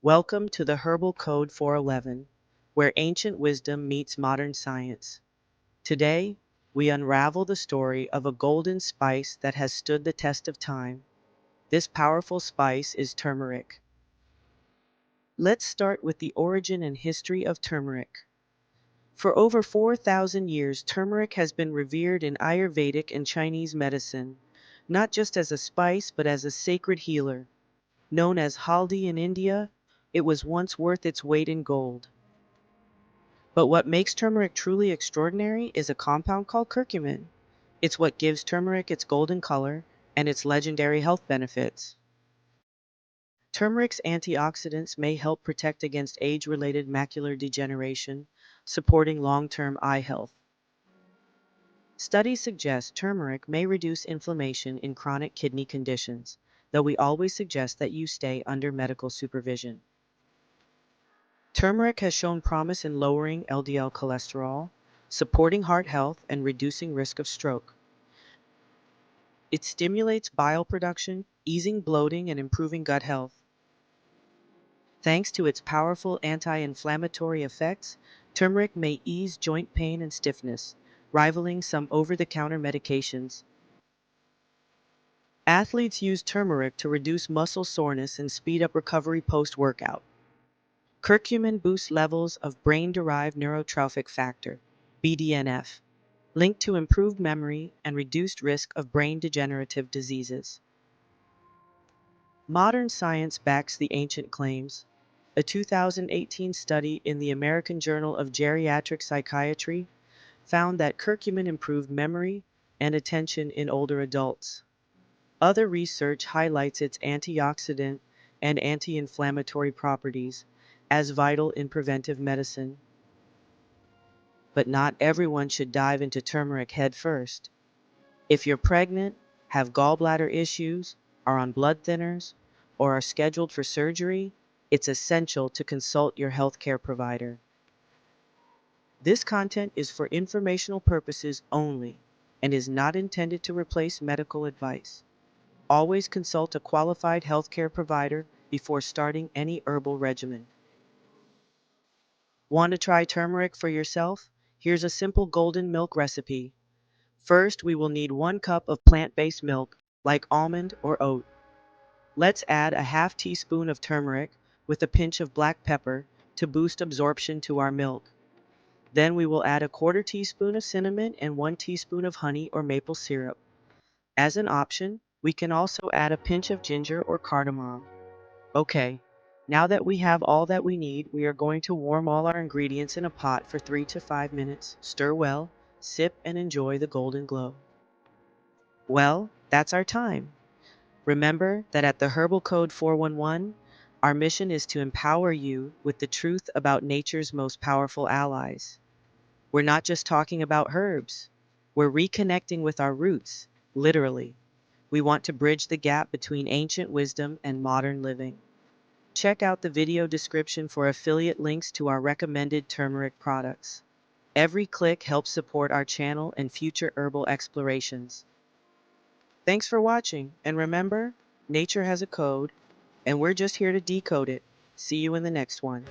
Welcome to the Herbal Code 411, where ancient wisdom meets modern science. Today, we unravel the story of a golden spice that has stood the test of time. This powerful spice is turmeric. Let's start with the origin and history of turmeric. For over 4,000 years, turmeric has been revered in Ayurvedic and Chinese medicine, not just as a spice but as a sacred healer. Known as haldi in India, it was once worth its weight in gold. But what makes turmeric truly extraordinary is a compound called curcumin. It's what gives turmeric its golden color and its legendary health benefits. Turmeric's antioxidants may help protect against age-related macular degeneration, supporting long-term eye health. Studies suggest turmeric may reduce inflammation in chronic kidney conditions, though we always suggest that you stay under medical supervision. Turmeric has shown promise in lowering LDL cholesterol, supporting heart health, and reducing risk of stroke. It stimulates bile production, easing bloating and improving gut health. Thanks to its powerful anti-inflammatory effects, turmeric may ease joint pain and stiffness, rivaling some over-the-counter medications. Athletes use turmeric to reduce muscle soreness and speed up recovery post-workout. Curcumin boosts levels of brain-derived neurotrophic factor, BDNF, linked to improved memory and reduced risk of brain degenerative diseases. Modern science backs the ancient claims. A 2018 study in the American Journal of Geriatric Psychiatry found that curcumin improved memory and attention in older adults. Other research highlights its antioxidant and anti-inflammatory properties as vital in preventive medicine. But not everyone should dive into turmeric head first. If you're pregnant, have gallbladder issues, are on blood thinners, or are scheduled for surgery, it's essential to consult your healthcare provider. This content is for informational purposes only and is not intended to replace medical advice. Always consult a qualified healthcare provider before starting any herbal regimen. Want to try turmeric for yourself? Here's a simple golden milk recipe. First, we will need 1 cup of plant-based milk, like almond or oat. Let's add a half teaspoon of turmeric with a pinch of black pepper to boost absorption to our milk. Then we will add a 1/4 teaspoon of cinnamon and 1 teaspoon of honey or maple syrup. As an option, we can also add a pinch of ginger or cardamom. Okay, now that we have all that we need, we are going to warm all our ingredients in a pot for 3 to 5 minutes. Stir well, sip, and enjoy the golden glow. Well, that's our time. Remember that at the Herbal Code 411, our mission is to empower you with the truth about nature's most powerful allies. We're not just talking about herbs. We're reconnecting with our roots, literally. We want to bridge the gap between ancient wisdom and modern living. Check out the video description for affiliate links to our recommended turmeric products. Every click helps support our channel and future herbal explorations. Thanks for watching, and remember, nature has a code, and we're just here to decode it. See you in the next one.